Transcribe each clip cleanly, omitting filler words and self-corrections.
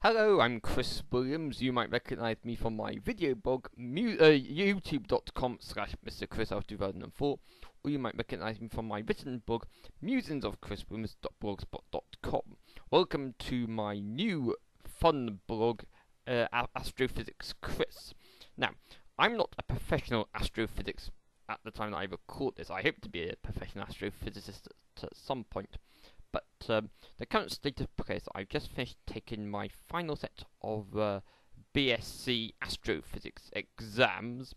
Hello, I'm Chris Williams. You might recognise me from my video blog, youtube.com/MrChrisOut2004, or you might recognise me from my written blog, musingsofchriswilliams.blogspot.com. Welcome to my new fun blog, Astrophysics Chris. Now, I'm not a professional astrophysicist at the time that I record this. I hope to be a professional astrophysicist at some point. But the current state of play is that I've just finished taking my final set of BSc Astrophysics exams,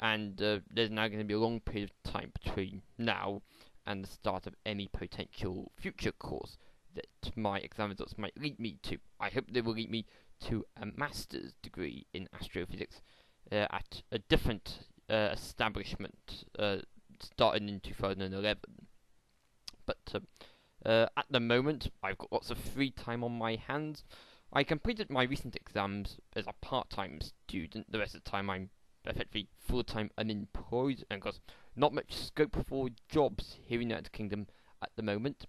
and there's now going to be a long period of time between now and the start of any potential future course that my exam results might lead me to. I hope they will lead me to a master's degree in astrophysics at a different establishment starting in 2011. But at the moment, I've got lots of free time on my hands. I completed my recent exams as a part-time student. The rest of the time I'm effectively full-time unemployed, and got not much scope for jobs here in the United Kingdom at the moment.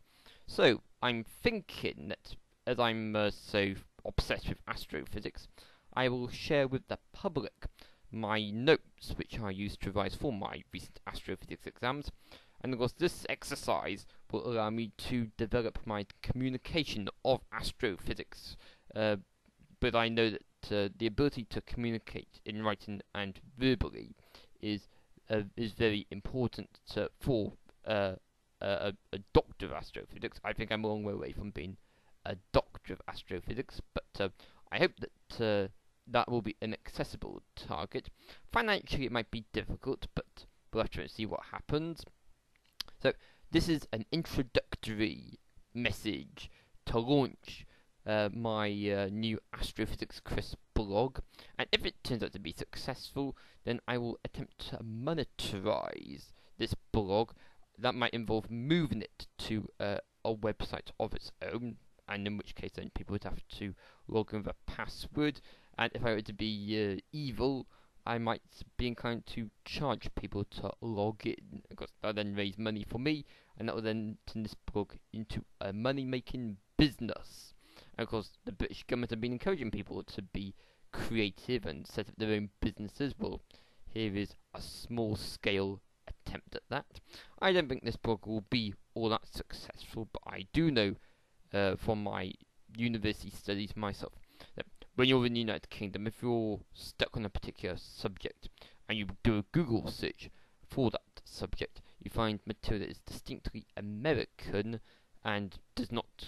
So I'm thinking that as I'm so obsessed with astrophysics, I will share with the public my notes which I used to revise for my recent astrophysics exams. And of course, this exercise will allow me to develop my communication of astrophysics. But I know that the ability to communicate in writing and verbally is very important for a doctor of astrophysics. I think I'm a long way away from being a doctor of astrophysics, but I hope that that will be an accessible target. Financially, it might be difficult, but we'll have to see what happens. So this is an introductory message to launch my new Astrophysics Chris blog, and if it turns out to be successful, then I will attempt to monetize this blog. That might involve moving it to a website of its own, and in which case then people would have to log in with a password, and if I were to be evil, I might be inclined to charge people to log in, because that'll then raise money for me, and that will then turn this blog into a money-making business. And of course, the British government have been encouraging people to be creative and set up their own businesses. Well, here is a small-scale attempt at that. I don't think this blog will be all that successful, but I do know from my university studies myself that when you're in the United Kingdom, if you're stuck on a particular subject and you do a Google search for that subject, you find material that is distinctly American and does not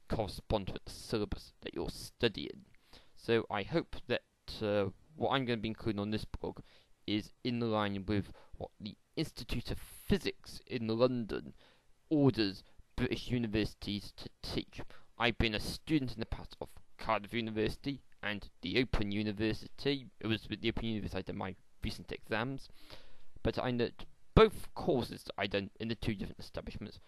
correspond with the syllabus that you're studying. So I hope that what I'm going to be including on this blog is in line with what the Institute of Physics in London orders British universities to teach. I've been a student in the past of Cardiff University and the Open University. It was with the Open University I did my recent exams, but I know that both courses that I done in the two different establishments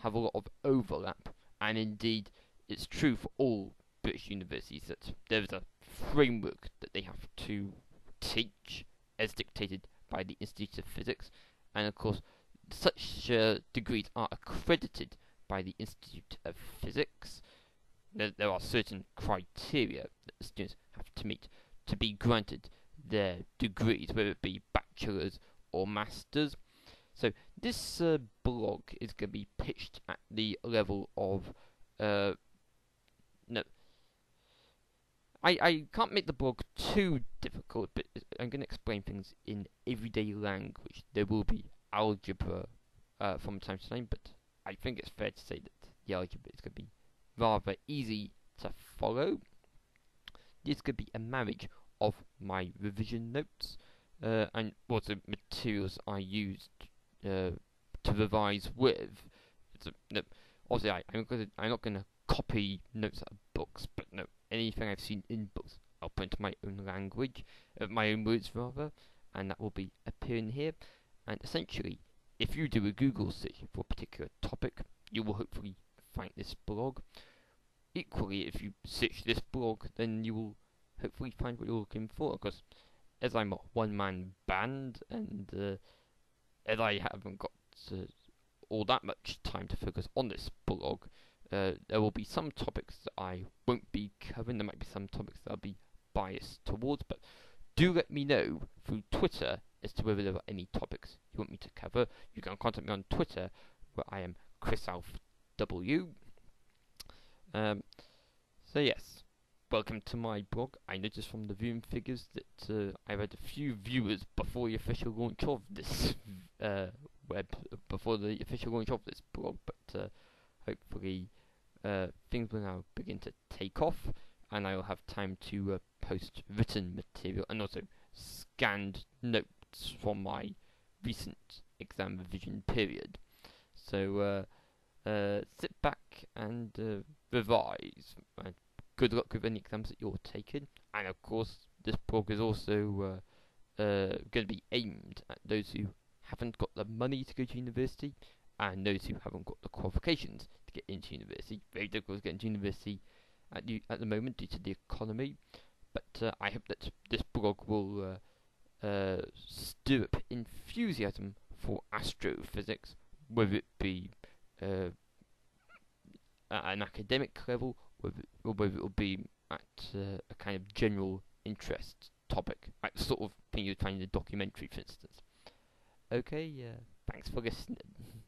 have a lot of overlap, and indeed it's true for all British universities that there is a framework that they have to teach as dictated by the Institute of Physics, and of course such degrees are accredited by the Institute of Physics. There are certain criteria that the students have to meet to be granted their degrees, whether it be bachelor's or master's. So this blog is going to be pitched at the level of no. I can't make the blog too difficult, but I'm going to explain things in everyday language. There will be algebra from time to time, but I think it's fair to say that the algebra is going to be rather easy to follow. This could be a marriage of my revision notes and what the materials I used to revise with. Obviously, I'm not going to copy notes out of books, but no, anything I've seen in books, I'll put into my own language, my own words rather, and that will be appearing here. And essentially, if you do a Google search for a particular topic, you will hopefully find this blog. Equally, if you search this blog, then you will hopefully find what you're looking for, because as I'm a one-man band, and as I haven't got all that much time to focus on this blog, there will be some topics that I won't be covering. There might be some topics that I'll be biased towards, but do let me know through Twitter as to whether there are any topics you want me to cover. You can contact me on Twitter, where I am ChrisAlfW. So yes, welcome to my blog. I noticed from the viewing figures that I've had a few viewers before the official launch of this blog, but hopefully things will now begin to take off, and I will have time to post written material and also scanned notes from my recent exam revision period. So sit back and revise. Good luck with any exams that you're taking, and of course this blog is also going to be aimed at those who haven't got the money to go to university and those who haven't got the qualifications to get into university. Very difficult to get into university at the moment due to the economy, but I hope that this blog will stir up enthusiasm for astrophysics, whether it be at an academic level, or whether it will be at a kind of general interest topic, like the sort of thing you'd find in a documentary, for instance. Okay, thanks for listening.